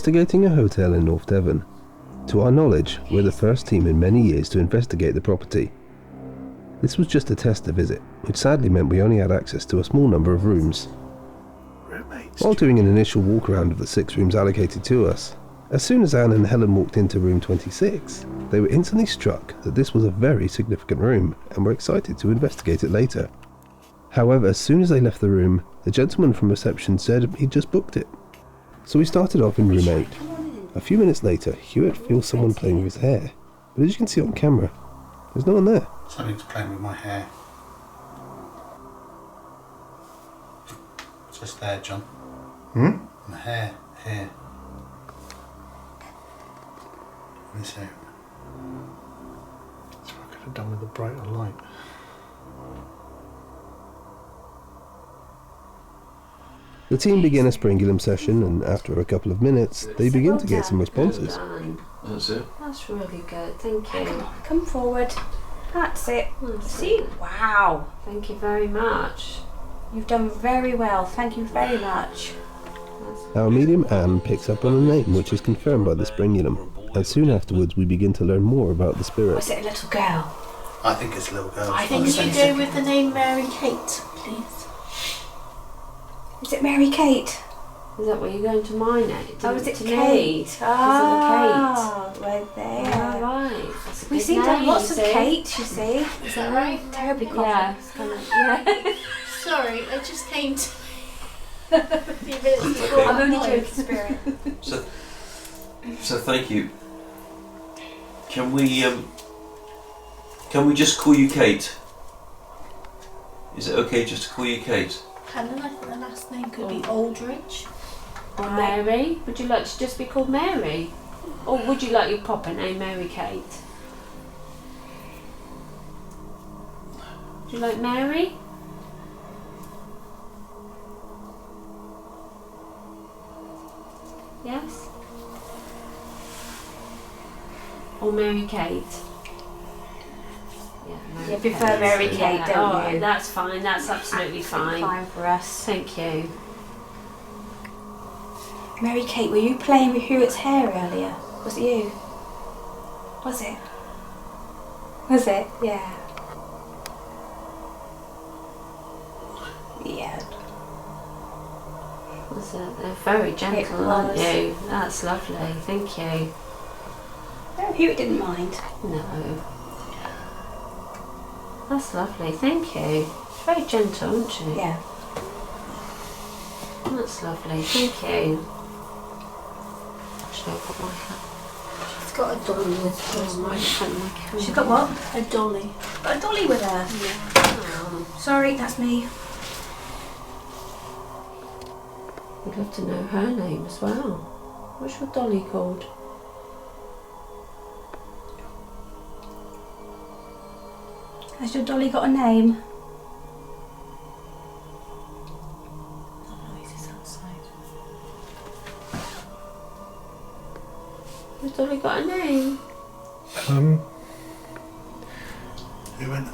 investigating a hotel in North Devon. To our knowledge, we're the first team in many years to investigate the property. This was just a tester visit, which sadly meant we only had access to a small number of rooms. While doing an initial walk around of the 6 rooms allocated to us, as soon as Anne and Helen walked into room 26, they were instantly struck that this was a very significant room and were excited to investigate it later. However, as soon as they left the room, the gentleman from reception said he'd just booked it. So we started off in room 8. A few minutes later, Hewitt feels someone playing with his hair, but as you can see on camera, there's no one there. Something's playing with my hair. Just there, John. My hair, here. This area. That's what I could have done with a brighter light. The team began a Springulum session, and after a couple of minutes, they begin to get some responses. That's it. That's really good, thank you. Come forward. That's it. See? Wow. Thank you very much. You've done very well. Thank you very much. Our medium Anne picks up on a name which is confirmed by the Springulum, and soon afterwards we begin to learn more about the spirit. Was it a little girl? I think it's a little girl. I think you go with the name Mary Kate, please. Is it Mary Kate? Is that what you're going to mine at? Oh, is it to Kate? Me? Ah, right there. Oh, right. That's a We good seem to have name, lots you of see. Kate, you see. Is that right? Terribly Yeah, confident. it's kind of, yeah. Sorry, I just came to a few minutes before. I'm only my joking, noise. Spirit. So thank you. Can we just call you Kate? Is it okay just to call you Kate? Helen, I think the last name could be Aldridge. Or Mary? Would you like to just be called Mary? Or would you like your proper name Mary Kate? Would you like Mary? Yes? Or Mary Kate? Yeah, Mary You prefer Mary Kate, Yeah, don't alright, you? that's fine, that's absolutely fine. Fine for us. Thank you. Mary Kate, were you playing with Hewitt's hair earlier? Was it you? Was it? Was it? Yeah. Yeah. They're very gentle, aren't was. you? That's lovely, thank you. No, Hewitt didn't mind. No. That's lovely, thank you. Very gentle, isn't she? Yeah. That's lovely, thank you. Actually, I've got my hat. She's got a dolly with her. Right in front of my camera. She's got what? A dolly. Got a dolly with her. Oh, Sorry, that's me. I'd love to know her name as well. What's your dolly called? Has your dolly got a name? Noises outside. Has dolly got a name? Who went?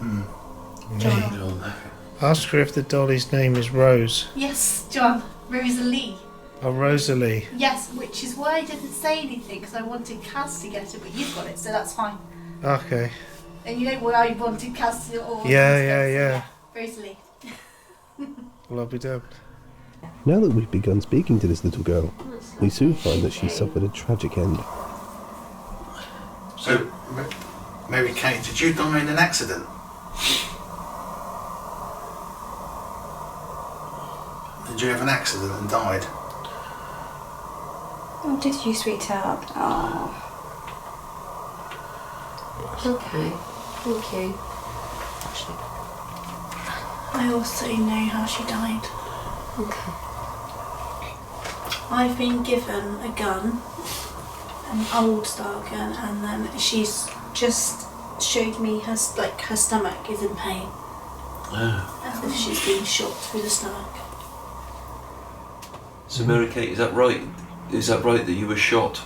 John. Ask her if the dolly's name is Rose. Yes, John. Rosalie. Oh, Rosalie. Yes, which is why I didn't say anything because I wanted Kaz to get it, but you've got it, so that's fine. Okay. And you know why I wanted Kaz to or Yeah. Rosalie. Well, I'll be damned. Now that we've begun speaking to this little girl, That's we soon lovely, find that thank she you. suffered a tragic end. So, Mary Kate, did you die in an accident? Did you have an accident and died? Oh, did you, sweetheart? Oh. Okay, thank you. I also know how she died. Okay. I've been given a gun, an old style gun, and then she's just showed me her stomach is in pain, as if she's been shot through the stomach. So Mary Kate, is that right? Is that right that you were shot?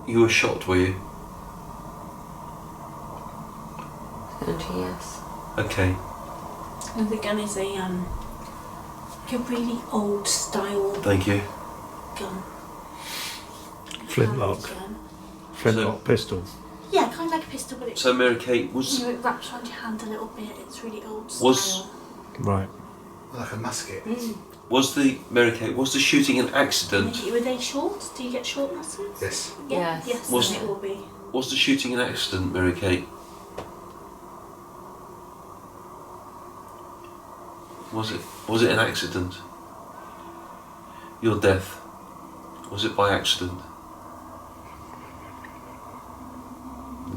You were shot, were you? And yes. Okay. And the gun is a like a really old style Thank you. gun. Flintlock. Gun. Flintlock pistol. Yeah, kind of like a pistol, but it, So Mary Kate was you know, it wraps around your hand a little bit. It's really old style. Was- Right. Like a musket. was the shooting an accident? Were they short? Do you get short muskets? Yes. Yeah. Yes. Yes, Was- then it will be. Was the shooting an accident, Mary Kate? Was it an accident? Your death, was it by accident?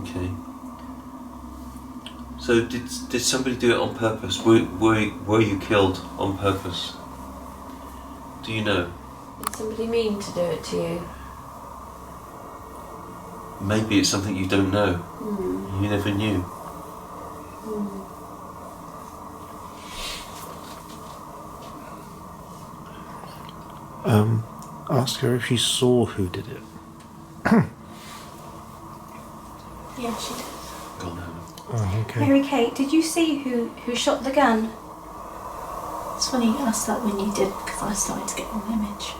Okay. So did somebody do it on purpose? Were you killed on purpose? Do you know? Did somebody mean to do it to you? Maybe it's something you don't know. You never knew. Ask her if she saw who did it. Yeah, she did. Gone home. Oh, okay. Mary Kate, did you see who shot the gun? It's funny you asked that when you did, because I started to get an image.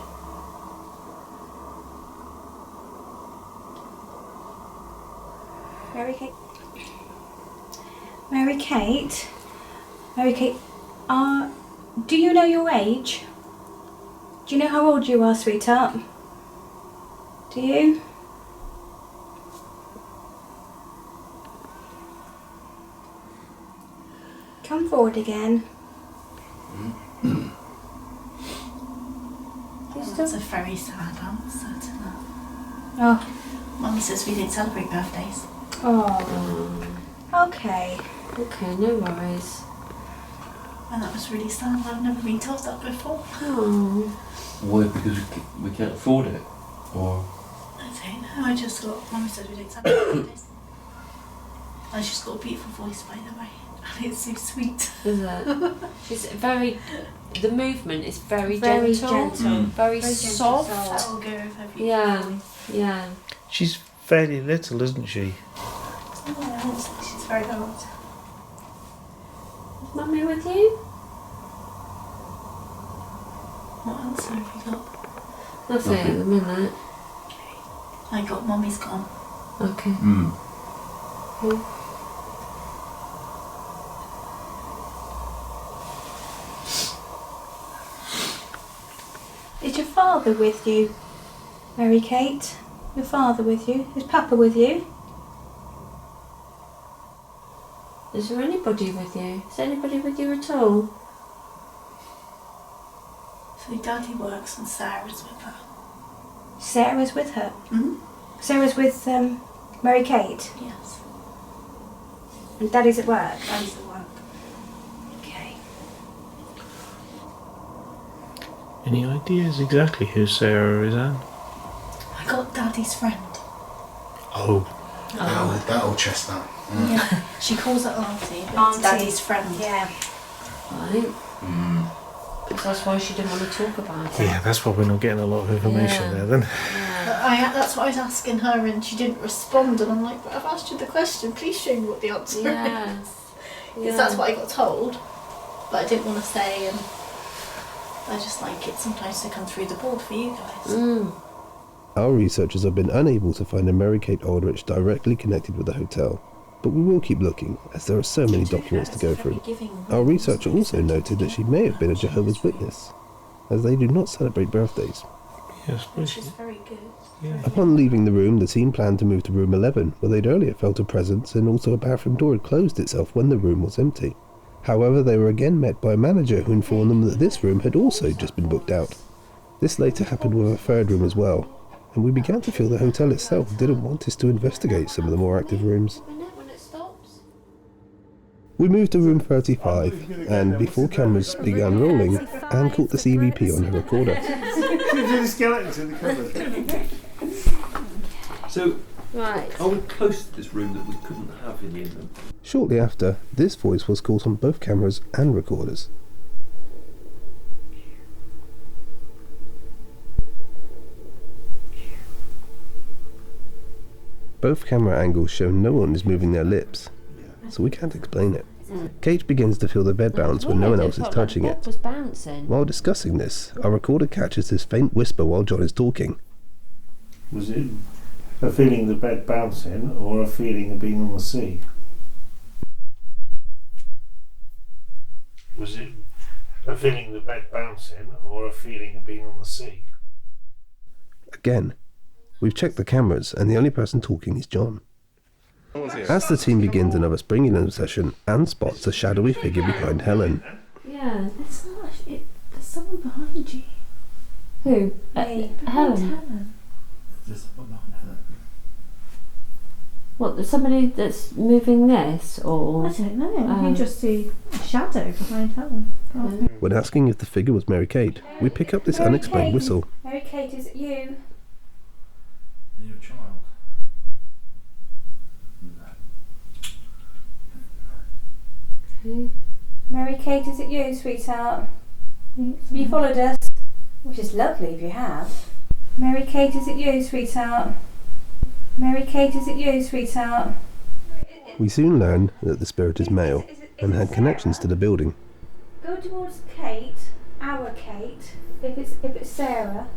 Mary Kate. Mary Kate. Mary Kate. Do you know your age? Do you know how old you are, sweetheart? Do you? Come forward again. That's a very sad answer to that. Oh. Mummy says we didn't celebrate birthdays. Oh. Okay. Okay, no worries. And that was really sad. I've never been told that before. Oh. Why? Because we can't afford it, or I don't know. I just thought Mummy said we didn't celebrate birthdays. And she's got a beautiful voice, by the way. And it's so sweet. Is it? She's very. The movement is very, Very gentle. gentle. Very Very soft. gentle. That will go with her beautiful Yeah. voice. Yeah. She's fairly little, isn't she? Yeah, I don't think she's very old. Is Mummy with you? What else have you got? Nothing at the minute. I got Mummy's gone. Okay. Is your father with you, Mary Kate? Your father with you? Is Papa with you? Is there anybody with you? Is anybody with you at all? So Daddy works and Sarah's with her. Sarah's with her. Hmm? Sarah's with Mary Kate. Yes. And Daddy's at work. Daddy's at work. Okay. Any ideas exactly who Sarah is, Anne? I got Daddy's friend. Oh, That old chestnut. Yeah. She calls her Auntie, but Auntie. it's Daddy's friend. Yeah. Right. Because that's why she didn't want to talk about it. yeah, that's why we're not getting a lot of information Yeah. there then. Yeah. That's what I was asking her, and she didn't respond. And I'm like, but I've asked you the question. Please show me what the answer is. Yes. Because that's what I got told, but I didn't want to say, and I just like it sometimes to come through the board for you guys. Our researchers have been unable to find a Mary Kate Aldrich directly connected with the hotel, but we will keep looking as there are so many documents to go through. Our researcher also noted that she may have been a Jehovah's Witness, as they do not celebrate birthdays. Yes, Which is very good. Yeah. Upon leaving the room, the team planned to move to room 11, where they'd earlier felt a presence and also a bathroom door had closed itself when the room was empty. However, they were again met by a manager who informed them that this room had also just been booked out. This later happened with a third room as well, and we began to feel the hotel itself didn't want us to investigate some of the more active rooms. When it stops. We moved to room 35, and before cameras began rolling, Anne caught the CVP on her recorder. the skeletons in the cupboard. So, Right. are we close to this room that we couldn't have in the inland? Shortly after, this voice was caught on both cameras and recorders. Both camera angles show no one is moving their lips, so we can't explain it. Kate begins to feel the bed bounce when no one else is touching it. Was bouncing. While discussing this, our recorder catches this faint whisper while John is talking. Was it a feeling of the bed bouncing or a feeling of being on the sea? Was it a feeling of the bed bouncing or a feeling of being on the sea? Again, we've checked the cameras and the only person talking is John. As the team begins another spring-in session, Anne spots a shadowy figure behind Helen. Yeah. It's not. There's someone behind you. Who? Me. Helen. There's someone behind Helen. What? There's somebody that's moving this, or? I don't know. You just see a shadow behind Helen. When asking if the figure was Mary Kate, we pick up this Mary unexplained Kate. whistle. Mary Kate, is it you? Your child. Okay. Mary Kate, is it you, sweetheart? Have you followed us? Which is lovely if you have. Mary Kate, is it you, sweetheart? Mary Kate, is it you, sweetheart? We soon learn that the spirit is male and had connections to the building. Go towards Kate, our Kate. If it's Sarah.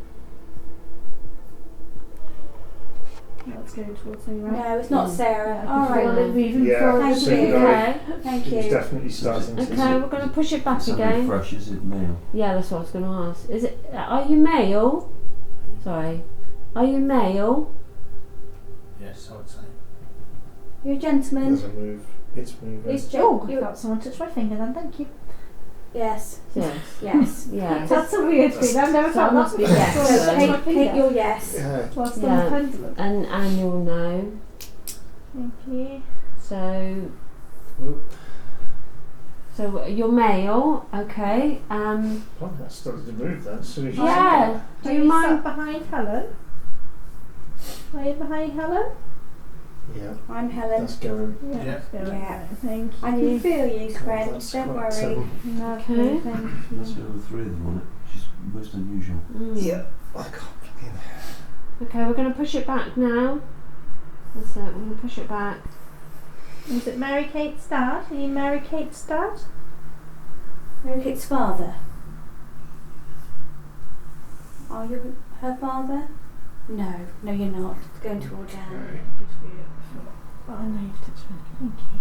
Let's go towards me, right? No, it's not Sarah. Yeah, All right. before they even Yeah, fall Thank asleep. you. Okay. Thank It's you. definitely starting to Okay, we're going to push it back Something again. fresh, is it male? Yeah, that's what I was going to ask. Is it? Are you male? Sorry. Are you male? Yes, I would say. You're a gentleman. doesn't move. It's moving. It's Oh, I you. felt someone touch my finger then, thank you. Yes. Yes. Yes. Yeah. That's a weird feeling, I've never So felt it must that be before. yes. Someone touched my Kate, finger. you're yes. Yeah. Whilst on Yeah. the pendulum. And you'll know. Thank you. So. Oop. So you're male, okay. Oh, that started to move then. As soon as you Yeah. Do Are you you mind? sat behind Helen? Are you behind Helen? Yeah, I'm Helen. that's going. Yeah. let's go. Yeah. Thank you. I can feel you, friend. That's Don't quite worry. seven. Lovely, Okay. thank That's you. over 3 of them on it, which is most unusual. Yeah, I can't plug in. Okay, we're going to push it back now. That's it. We're going to push it back. Is it Mary Kate's dad? Are you Mary Kate's dad? Mary Kate's father. Are you her father? No, you're not. It's going towards Anne. Oh, I know you've touched me. Thank you.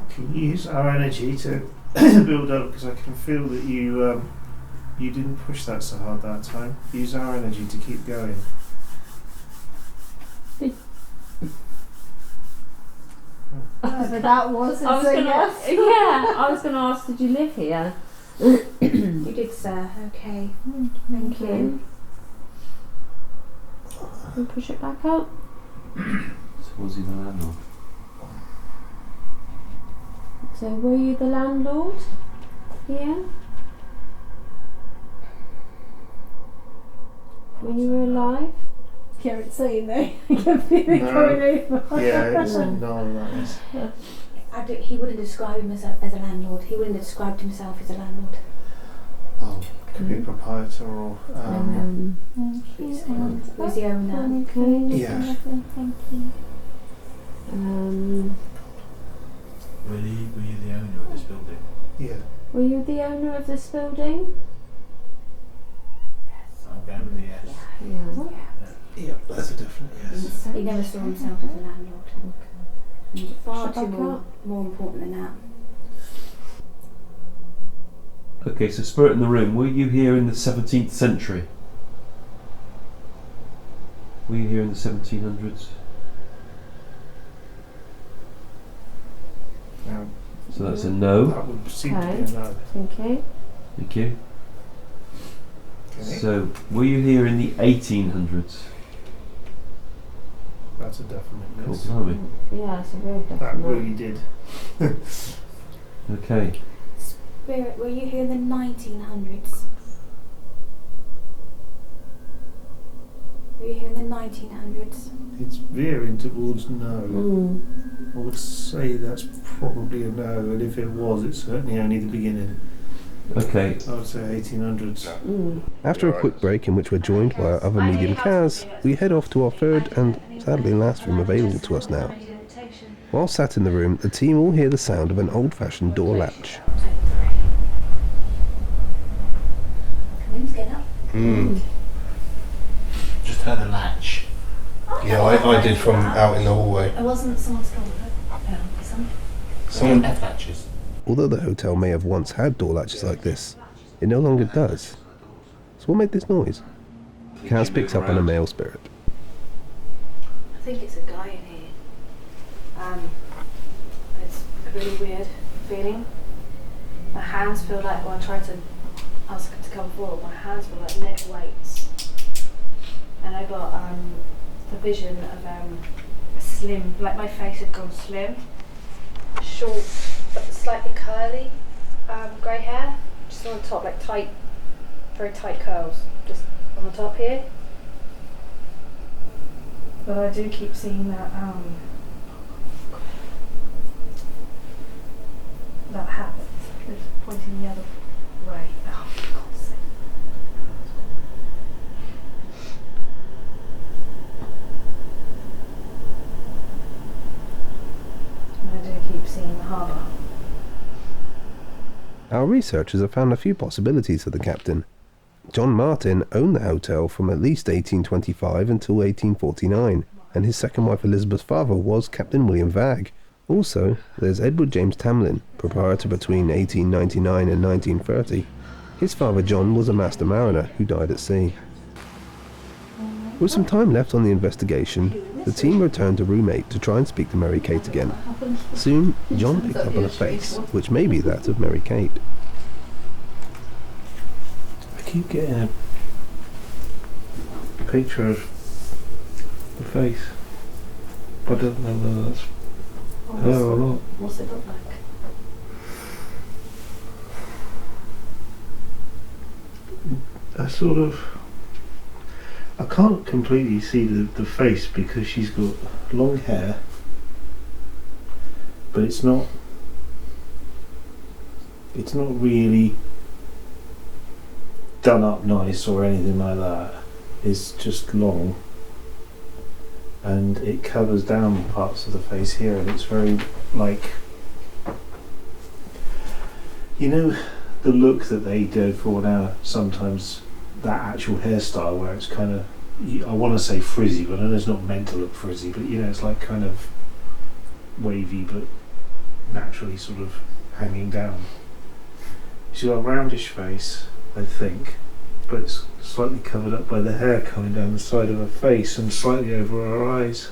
Can you use our energy to build up? Because I can feel that you didn't push that so hard that time. Use our energy to keep going. Whatever that was, I was it's a going to. yes. Yeah, I was going to ask. Did you live here? You did, sir. Okay. Thank you. Okay. Can we push it back up? So was he the landlord? So were you the landlord here? When you were alive? Yeah, it's saying though. I can feel it No. going over. Yeah, it's no, that is. He wouldn't describe him as a landlord. He wouldn't have described himself as a landlord. Oh, could be proprietor or. Thank you. He was the owner. Okay. Yeah. Lovely, thank you. Were you the owner of this building? Yeah. Were you the owner of this building? I'm going with the yes. Yeah. Yeah, that's a definite yes. He never saw himself as a landlord. Far Shut too back more important than that. Okay, so spirit in the room, were you here in the 17th century? Were you here in the 1700s? Now, So that's a no. that would seem to be Okay. a no. Thank you. Thank you. Okay. So, were you here in the 1800s? That's a definite Cool, yes. blimey. Yeah, it's a real That definite. really did. Okay. Spirit, were you here in the 1900s? Were you here in the 1900s? It's veering towards no. Mm. I would say that's probably a no, and if it was, it's certainly only the beginning. Okay. I would say 1800s. After a quick break in which we're joined by our other medium Kaz, we head off to our third and sadly last room available to us now. While sat in the room, the team all hear the sound of an old-fashioned door latch. Just heard a latch. Yeah, I did from out in the hallway. It wasn't someone's door, was it? Someone F latches. Although the hotel may have once had door latches like this, it no longer does. So what made this noise? Kaz picks up on a male spirit. I think it's a guy in here. It's a really weird feeling. My hands feel like when I try to ask him to come forward, my hands feel like neck weights. And I got the vision of a slim, like my face had gone slim, short but slightly curly grey hair, just on the top, like tight, very tight curls, just on the top here. But I do keep seeing that that hat that's pointing the other way. Oh, for God's sake. And I do keep seeing the harbour. Our researchers have found a few possibilities for the captain. John Martin owned the hotel from at least 1825 until 1849, and his second wife Elizabeth's father was Captain William Vagg. Also, there's Edward James Tamlin, proprietor between 1899 and 1930. His father John was a master mariner who died at sea. With some time left on the investigation, the team returned to room 8 to try and speak to Mary Kate again. Soon, John picked up on a face, which may be that of Mary Kate. I keep getting a picture of the face. I don't know whether that's her or not. What's it look like? I can't completely see the face because she's got long hair, but it's not really done up nice or anything like that. It's just long, and it covers down parts of the face here, and it's very like, you know, the look that they go for now, sometimes that actual hairstyle where it's kind of, I want to say frizzy, but I know it's not meant to look frizzy, but you know, it's like kind of wavy but naturally sort of hanging down. She's got a roundish face, I think, but it's slightly covered up by the hair coming down the side of her face and slightly over her eyes.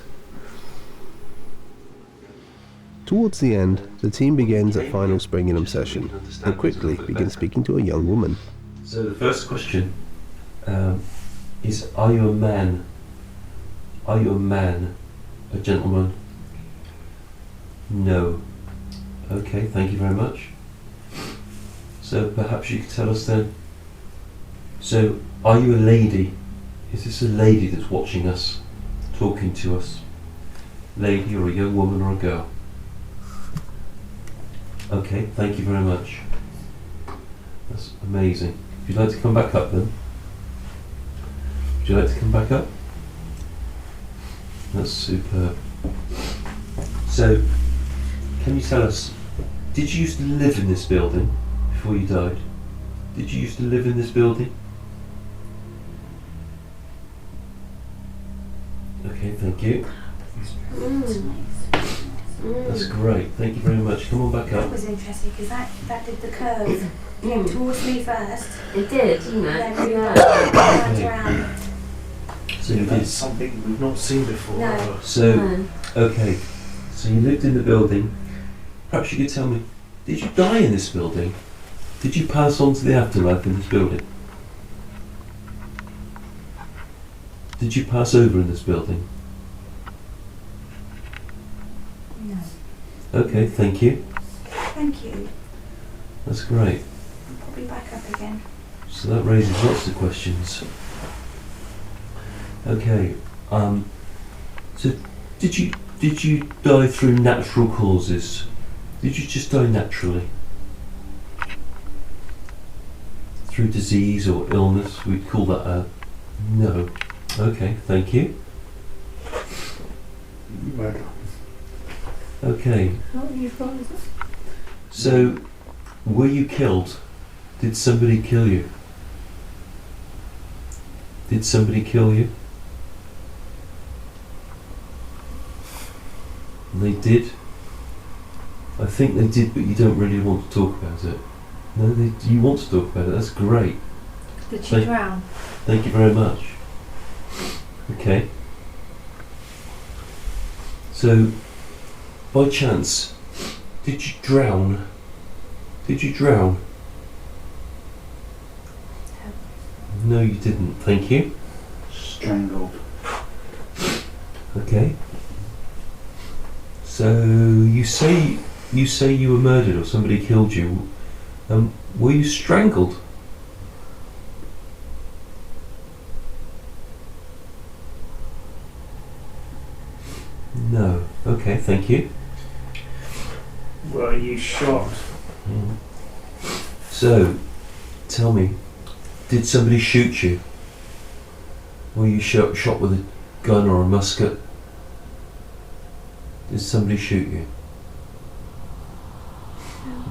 Towards the end, the team begins a final Springingham session and quickly begins speaking to a young woman. So the first question is, are you a man? Are you a man? A gentleman? No. Okay, thank you very much. So perhaps you could tell us then. So, are you a lady? Is this a lady that's watching us, talking to us? Lady or a young woman or a girl? Okay, thank you very much. That's amazing. Would you like to come back up then? Would you like to come back up? That's superb. So, can you tell us, did you used to live in this building before you died? Did you used to live in this building? Okay, thank you. That's great, thank you very much. Come on back That up. was interesting because that did the curve. Came towards me first, It did, didn't and it? then really Yeah. turned around. So you did. That's something we've not seen before. No. ever. So, No. okay, so you lived in the building. Perhaps you could tell me, did you die in this building? Did you pass on to the afterlife in this building? Did you pass over in this building? No. Okay, thank you. Thank you. That's great. I'll be back up again. So that raises lots of questions. Okay, so did you die through natural causes? Did you just die naturally? through disease or illness, we'd call that a no. Okay, thank you. Murder. Okay, Oh, you've got it. so were you killed? Did somebody kill you? Did somebody kill you? They did? I think they did, but you don't really want to talk about it. No, you want to talk about it, that's great. Did she drown? Thank you very much. Okay. So, by chance, did you drown? Did you drown? No, you didn't. Thank you. Strangled. Okay. So you say you were murdered or somebody killed you. Were you strangled? No. Okay, thank you. Were you shot? So, tell me, did somebody shoot you? Were you shot with a gun or a musket? Did somebody shoot you?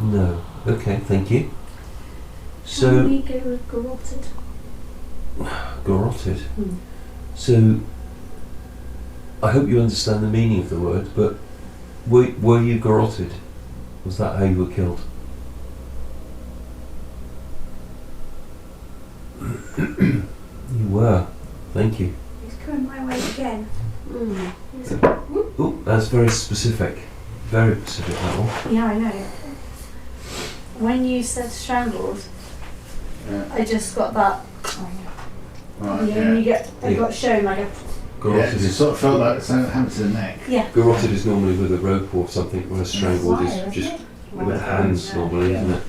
No. Okay, thank you. So, Can we go with garroted? garroted. So, I hope you understand the meaning of the word, but were you garroted? Was that how you were killed? You were. Thank you. He's coming my way again. Oh, that's very specific. Very specific, that one. Yeah, I know. When you said strangled, I just got that. Right, Yeah, you get. I Yeah. got shown like a. Yeah, Garroted it is sort of felt like something happened to the neck. Yeah. garroted is normally with a rope or something, whereas strangled is just with hands normally, isn't it?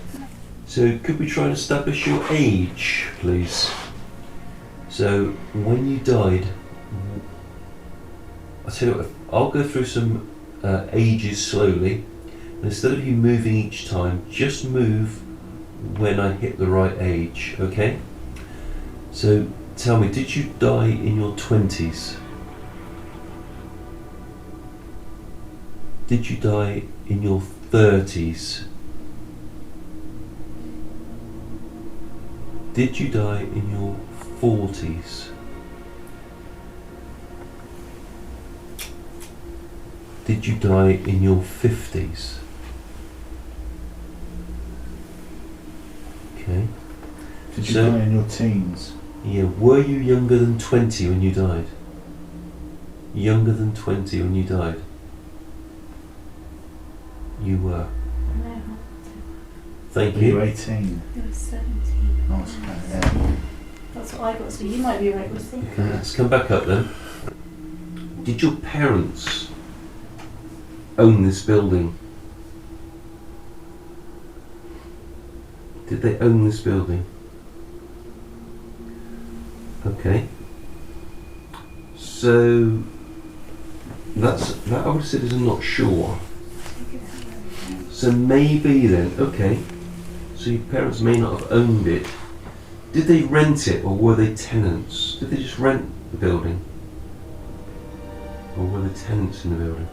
So could we try and establish your age, please? So when you died, I'll tell you what, I'll go through some ages slowly, and instead of you moving each time, just move when I hit the right age, okay? So tell me, did you die in your 20s? Did you die in your 30s? Did you die in your 40s? Did you die in your 50s? Okay. Did you So- die in your teens? Yeah, were you younger than 20 when you died? Younger than 20 when you died? You were. No, Thank Were you you. 18? it was 17. Oh, it's kind of, yeah. That's what I got. So you might be right, Lucy. Okay, let's come back up then. Did your parents own this building? Did they own this building? Okay. So that I would have said is I'm not sure. So maybe then, okay. So your parents may not have owned it. Did they rent it or were they tenants? Did they just rent the building? Or were they tenants in the building?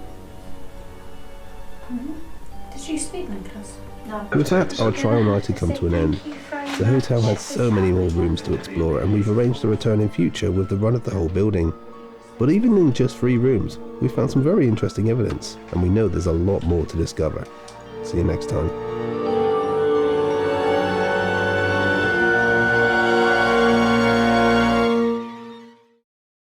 Did you speak like us? No. With that, our trial night had come to an end. The hotel had so many more rooms to explore, and we've arranged a return in future with the run of the whole building. But even in just 3 rooms, we found some very interesting evidence, and we know there's a lot more to discover. See you next time.